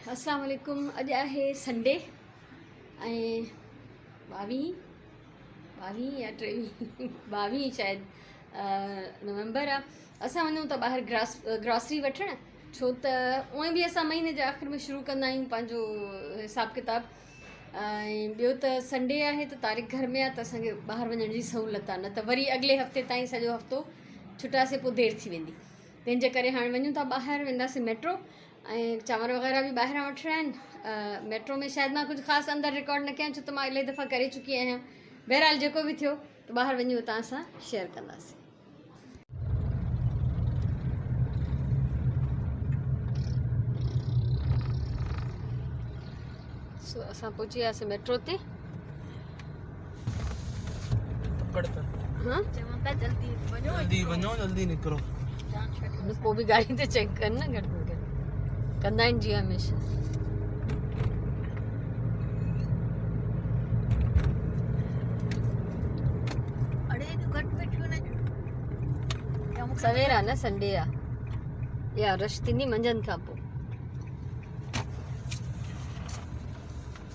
अस्सलाम वालेकुम। अॼु आहे संडे ऐं 22 या 23 शायदि नवंबर आहे। असां वञूं था ॿाहिरि ग्रॉसरी वठणु, छो त उहे बि असां महीने जे आख़िर में शुरू कंदा आहियूं पंहिंजो हिसाबु किताबु। ऐं ॿियो त संडे आहे त तारीख़ घर में आहे त असांखे ॿाहिरि वञण जी सहूलियत आहे, न त वरी अॻिले हफ़्ते ताईं सॼो हफ़्तो छुटासीं पोइ देरि थी वेंदी। तंहिंजे करे हाणे वञूं था ॿाहिरि, वेंदासीं मेट्रो ऐं चांवर वग़ैरह बि ॿाहिरां वठिणा आहिनि। मेट्रो में शायदि मां कुझु ख़ासि अंदरि रिकॉर्ड न कयां, छो त मां इलाही दफ़ा करे चुकी आहियां। बहरहाल जेको बि थियो त ॿाहिरि वञी तव्हां सां शेयर कंदासीं। असां पहुची वियासीं मेट्रो ते। हाँ जल्दी निकिरो। पोइ बि गाड़ी ते चेक कर न, घटि में घटि कंदा आहिनि जीअं हमेशह। सवेर आहे न, संडे आहे, या रश थींदी मंझंदि खां पोइ।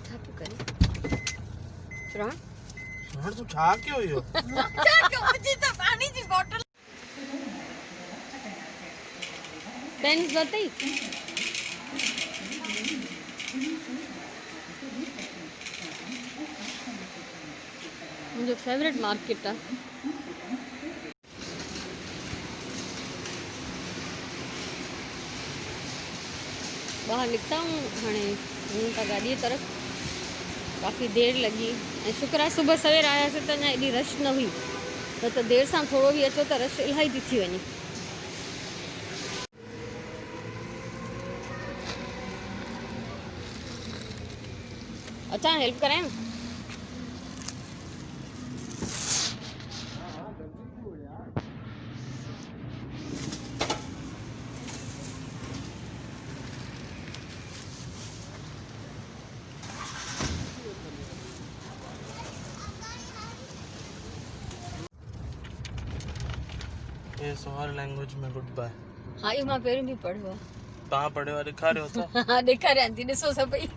छा पियो करे श्रवण? तूं छा कयो इहो? पानी जी बोतल पेन्स वरितई? मुंहिंजो फेवरेट मार्केट आहे। ॿाहिरि निकिता हूं, हाणे वञूं था गाॾीअ तरफ़। काफ़ी देरि लॻी ऐं शुक्र आहे सुबुह सवेर आयासीं त अञा एॾी रश न हुई, न त देरि सां थोरो बि अचो त रश इलाही थी वञे। अचां हेल्प करायां? ये सोहर लैंग्वेज में गुड बाय। हाँ, इहो मां पहिरियों बि पढ़ियो आहे। तव्हां पढ़ियो आहे? ॾेखारियो त। हा, ॾेखारियां थी, ॾिसो सभई।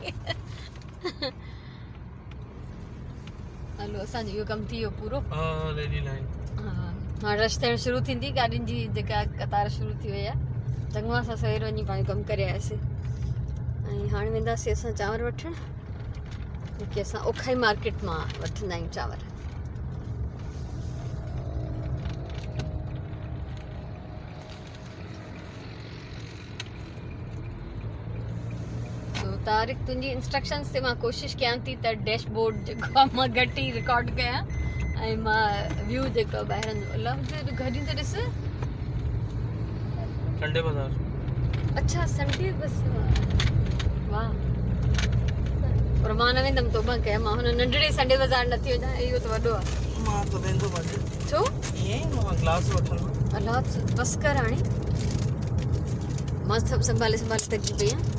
हलो, असांजो इहो कमु थी वियो पूरो। हा, रेडी लाइन। हा, हाणे रश थियणु शुरू थींदी, गाॾियुनि जी जेका कतार शुरू थी वई आहे। चङो असां सवेर वञी पंहिंजो कमु करे आयासीं ऐं हाणे वेंदासीं असां चांवर वठणु, जेके असां ओखाई मार्केट मां वठंदा आहियूं चांवर। तारिक, तुंहिंजी इंस्ट्रक्शन्स ते मां कोशिशि कयां थी त डैशबोर्ड जेको आहे मां घटि ई रिकॉर्ड कयां ऐं मां व्यू जेको ॿाहिरि गाॾियूं त ॾिस। संडे बाज़ार। अच्छा, संडे बस। वाह, पर मां न वेंदमि, तोबा कयां। मां हुन नंढड़े संडे बाज़ार न थी वञा, इहो त वॾो आहे। मां त वेंदो पंहिंजो। छो? ईअं ई मां ग्लास वठंदो। अलाह, बस कर हाणे। मां सभु संभाले थकी पई आहियां।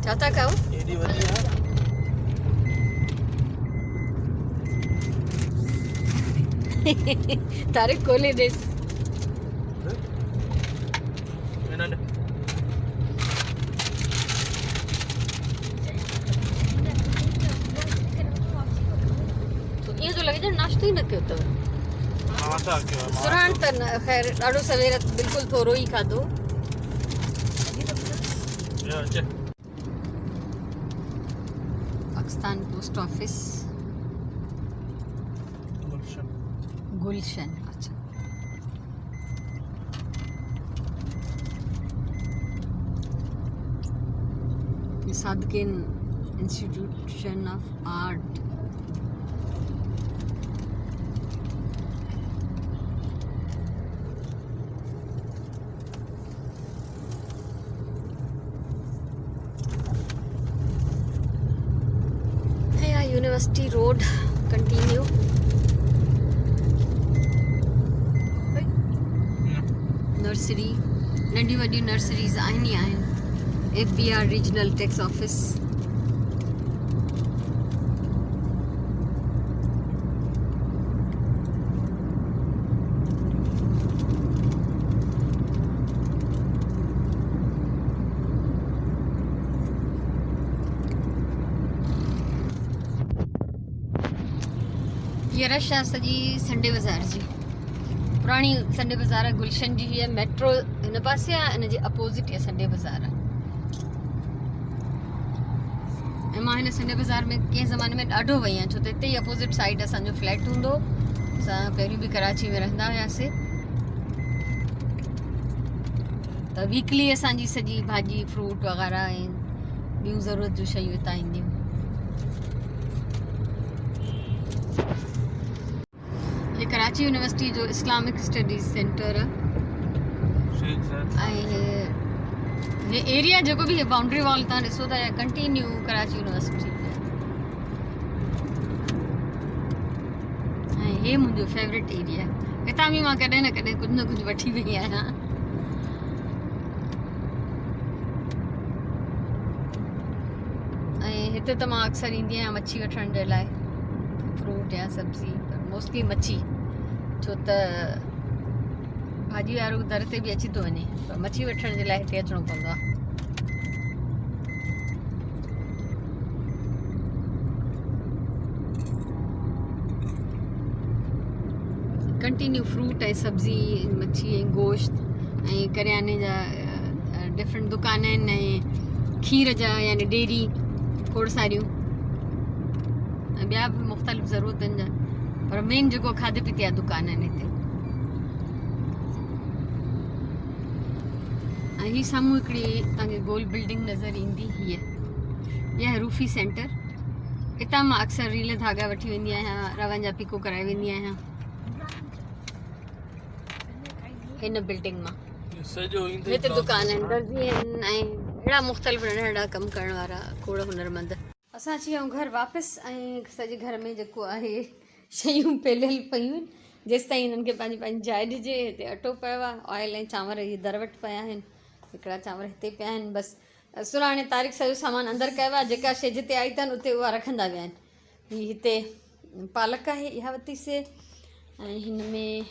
छा था कयो? एॾी वॾी आहे। तारिक खोले ॾिस। ईअं थो लॻे ॼण नाश्तो ई न कयो अथव। सुराण त ख़ैर ॾाढो सवेर बिल्कुलु थोरो ई खाधो। Pakistan post office, Gulshan. अच्छा, Sadiqain institution of art. University road continue. Nursery, नंढी वॾी नर्सरीज़ आहिनि ई आहिनि। FBR regional tax office. हीअ रश आहे सॼी संडे बाज़ार जी, पुराणी संडे बाज़ार आहे, गुलशन जी हीअ मेट्रो हिन पासे आहे, हिन जे अपोज़िट हीअ संडे बाज़ार आहे। ऐं मां हिन संडे बाज़ार में कंहिं ज़माने में ॾाढो वई आहियां, छो त हिते ई अपोज़िट साइड असांजो फ्लैट हूंदो। असां पहिरियों बि कराची में रहंदा हुआसीं, त वीकली असांजी सॼी भाॼी फ्रूट वग़ैरह ऐं ॿियूं ज़रूरत जूं शयूं हितां ईंदियूं। ये कराची यूनिवर्सिटी जो इस्लामिक स्टडीज़ सेंटर आहे ऐं ये एरिया जेको बि बाउंड्री वॉल तव्हां ॾिसो था कंटिन्यू कराची यूनिवर्सिटी ऐं हे मुंहिंजो फेवरेट एरिया आहे। हितां बि मां कॾहिं न कॾहिं कुझु न कुझु वठी वई आहियां। ऐं हिते त मां अक्सर ईंदी आहियां मच्छी वठण जे लाइ, फ्रूट या सब्जी, पर मोस्टली मच्छी, छो त भाॼी वारो दर ते बि अची थो वञे, पर मच्छी वठण जे लाइ हिते अचिणो पवंदो आहे। कंटिन्यू फ्रूट ऐं सब्जी, मच्छी ऐं गोश्त ऐं करियाने जा डिफरेंट दुकान आहिनि ऐं खीर जा यानी डेयरी खोड़ सारियूं ऐं ॿिया बि मुख़्तलिफ़ ज़रूरतनि जा, पर मेन जेको खाधे पीते जा दुकान आहिनि हिते। ऐं हीअ साम्हूं हिकिड़ी तव्हांखे गोल बिल्डिंग नज़र ईंदी, हीअ आहे रूफ़ी सेंटर। हितां मां अक्सर रील धागा वठी वेंदी आहियां, रवनि जा पिको कराए वेंदी आहियां हिन बिल्डिंग मां। हिते दुकान आहिनि, दर्जी आहिनि ऐं अहिड़ा मुख़्तलिफ़ नंढा नंढा कमु करण वारा खोड़ हुनरमंद। असां अची विया आहियूं घर वापसि ऐं सॼे घर में जेको आहे शयूं फैलियल पियूं आहिनि, जेसि ताईं हिननि खे पंहिंजी पंहिंजी जाइ ॾिजे। हिते अटो पियो आहे, ऑयल ऐं चांवर इहे दर वटि पिया आहिनि, हिकिड़ा चांवर हिते पिया आहिनि। बसि सुराणे तारीख़ सॼो सामान अंदरि कयो आहे, जेका शइ जिते आई अथनि उते उहा रखंदा विया आहिनि। हीअ हिते पालक आहे, इहा वरितीसीं ऐं हिन में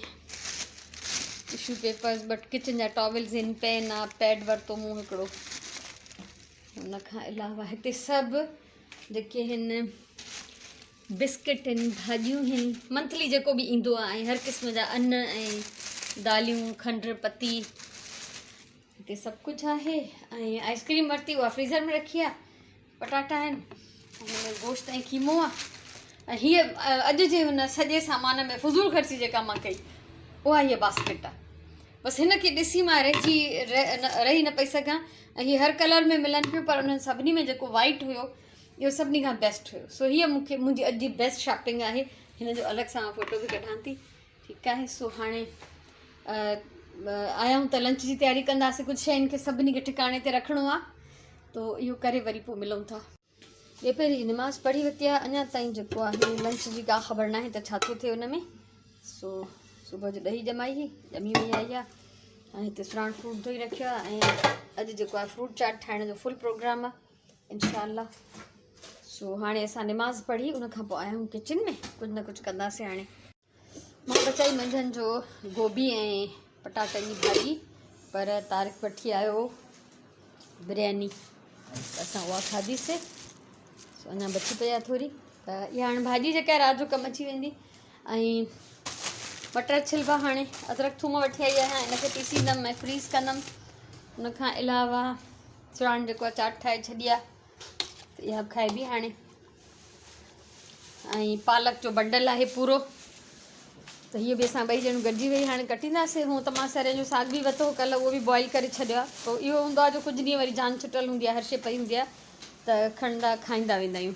टिशू पेपर्स, बट किचन जा टॉवल्स आहिनि, पेन आहे, पैड वरितो मूं हिकिड़ो। हुन खां अलावा हिते सभु जेके हिन बिस्किट आहिनि, भाॼियूं आहिनि, मंथली जेको बि ईंदो आहे, ऐं हर क़िस्म जा अन्न ऐं दालियूं, खंडु पती, हिते सभु कुझु आहे। ऐं आइसक्रीम वरिती, उहा फ्रीज़र में रखी आहे। पटाटा आहिनि, हुन में गोश्त ऐं कीमो आहे। ऐं हीअ अॼु जे हुन सॼे सामान में फुज़ूल ख़र्ची जेका मां कई, उहा हीअ बास्केट आहे। बसि हिन खे ॾिसी मां रही न पई सघां। ऐं हीअ हर कलर में मिलनि पियूं, पर उन्हनि सभिनी में जेको वाइट हुयो इहो सभिनी खां बेस्ट हुयो। सो हीअ मूंखे मुंहिंजी अॼु जी बेस्ट शॉपिंग आहे। हिन जो अलॻि सां फ़ोटो बि कढां थी, ठीकु आहे। सो हाणे आया आहियूं त लंच जी तयारी कंदासीं। कुझु शयुनि खे सभिनी खे ठिकाणे ते रखिणो आहे, तो इहो करे वरी पोइ मिलूं था। ॿिए पहिरीं नमाज़ पढ़ी वरिती आहे, अञा ताईं जेको आहे लंच जी का ख़बर न आहे त छा थो थिए हुन में। सो सुबुह जो ॾही ॼमी वई आई आहे ऐं हिते सुराण फ्रूट धोई रखियो आहे। ऐं अॼु जेको आहे फ्रूट चाट ठाहिण जो फुल प्रोग्राम आहे इंशाअल्लाह। सो हाणे असां नमाज़ पढ़ी उन खां पोइ आया आहियूं किचन में, कुझु न कुझु कंदासीं। हाणे मां बचाई मंझंदि जो गोभी ऐं पटाटनि जी भाॼी, पर तारिक वठी आयो बिरयानी, असां उहा खाधीसीं। सो अञा बची पई आहे थोरी, त इहा हाणे भाॼी जेका आहे राति जो कमु अची वेंदी। ऐं मटर छिलबा, हाणे अदरक थूम वठी आई आहियां, हिनखे पीसींदमि ऐं फ्रीज़ कंदमि। हुन खां अलावा सुराण जेको आहे चाट ठाहे छॾी आहे, त इहा बि खाइबी हाणे। ऐं पालक जो बंडल आहे पूरो, त हीअ बि असां ॿई ॼणियूं गॾिजी वेई हाणे कटींदासीं। हूअं त मां सरे जो साग बि वरितो कल्ह, उहो बि बॉइल करे छॾियो आहे। पोइ इहो हूंदो आहे जो कुझु ॾींहं वरी जान छुटल हूंदी आहे, हर शइ पई हूंदी आहे, त खणंदा खाईंदा वेंदा आहियूं।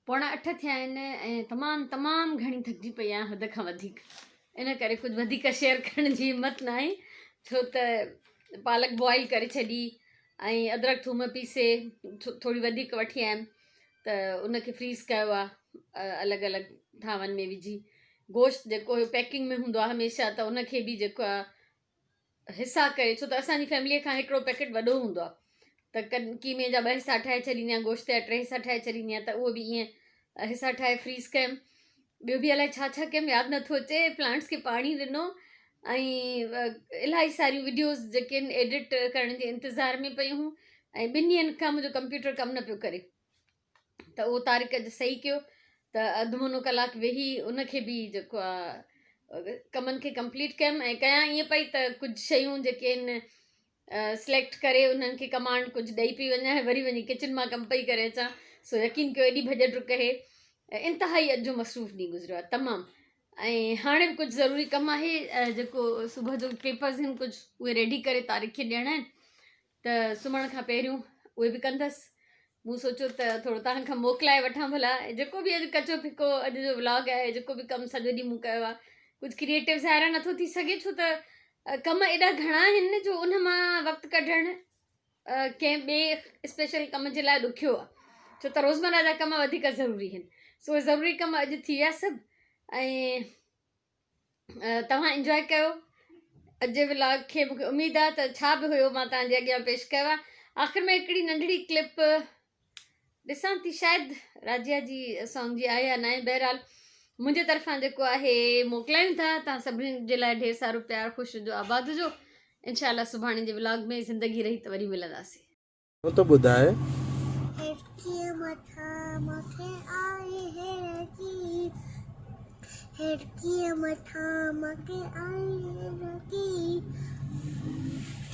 पौणा 8 थिया आहिनि ऐं तमामु घणी थकिजी पई आहियां, हद खां वधीक। इन करे कुझु वधीक शेयर करण जी हिमत न आहे, छो त पालक बॉइल करे छॾी ऐं अदरक थूम पीसे थोरी वधीक वठी आयमि, त उनखे फ्रीज़ कयो आहे अलॻि अलॻि थावनि में विझी। गोश्त जेको पैकिंग में हूंदो आहे हमेशह, त उनखे बि जेको आहे हिसा करे, छो त असांजी फैमिलीअ खां हिकिड़ो पैकेट वॾो हूंदो आहे, त कीमे जा 2 हिसा ठाहे छॾींदी आहियां, गोश्त जा 3 हिसा ठाहे छॾींदी आहियां, त उहो बि ईअं हिसा ठाहे फ्रीज़ कयमि। ॿियो बि अलाए छा छा कयमि यादि नथो अचे। प्लांट्स खे पाणी ॾिनो ऐं इलाही सारियूं वीडियोज़ जेके आहिनि एडिट करण जे इंतज़ार में पयूं हुयूं, ऐं 2 ॾींहंनि खां मुंहिंजो कंप्यूटर कमु न पियो करे, त उहो तारीख़ जो सही कयो, त अधु मुनो कलाकु वेही उनखे बि जेको आहे कमनि खे कंप्लीट कयमि। ऐं कयां ईअं पई त कुझु शयूं जेके आहिनि सिलेक्ट करे उन्हनि खे कमांड कुझु ॾेई पई वञा, वरी वञी किचन मां कमु पई करे अचां। सो यकीन कयो एॾी भॼ डुक हे, इंतिहाई अॼु जो मसरूफ़ ॾींहुं गुज़रियो आहे तमामु। ऐं हाणे बि कुझु ज़रूरी कमु आहे, जेको सुबुह जो पेपर्स आहिनि कुझु, उहे रेडी करे तारीख़ खे ॾियणा आहिनि, त सुम्हण खां पहिरियों उहे बि कंदसि। मूं सोचियो त थोरो तव्हांखां मोकिलाए वठां भला, जेको बि अॼु कचो फिको अॼु जो व्लॉग आहे, जेको बि कमु सॼो ॾींहुं मूं कयो आहे, कुझु क्रिएटिव ज़ाहिर नथो थी सघे, छो त कम एॾा घणा आहिनि जो उन मां वक़्तु कढणु कंहिं ॿिए स्पेशल कम जे लाइ ॾुखियो आहे, छो त रोज़मर्रा जा कम वधीक ज़रूरी आहिनि। सो उहे ज़रूरी कम अॼु थी विया सभु, ऐं तव्हां इंजॉय कयो अॼु जे व्लॉग खे। मूंखे उमेदु आहे त छा बि हुयो मां तव्हांजे अॻियां पेश कयो आहे। आख़िर में हिकिड़ी नंढड़ी क्लिप ॾिसां थी, शायदि राजिया जी सॉन्ग जी आहे या न आहे। बहरहाल मुंहिंजे तरफ़ां जेको आहे मोकिलायूं था, तव्हां सभिनीनि जे लाइ ढेर सारो प्यार, ख़ुशि जो आबाद जो। इंशाल्लाह सुभाणे जे व्लॉग में ज़िंदगी रही त वरी मिलंदासीं। वो तो ॿुधाए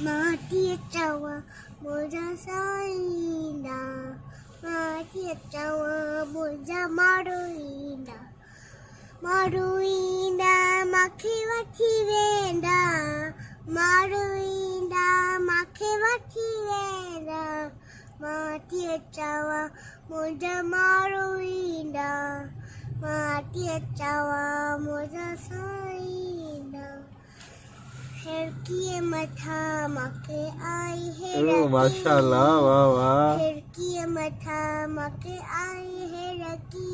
माटी चवा मुझा साईंदा, माटी चवा मुझा मारुईंदा, मारुईंदा माखे वठी वेंदा, मारुईंदा माखे वठी वेंदा, माटी चवा मुझा मारुईंदा, माटी चवा मुझा साईंदा, खिड़की मथा मके आई है रकी, माशाल्लाह, वाह वाह। खिड़की मथा मके आई है रकी,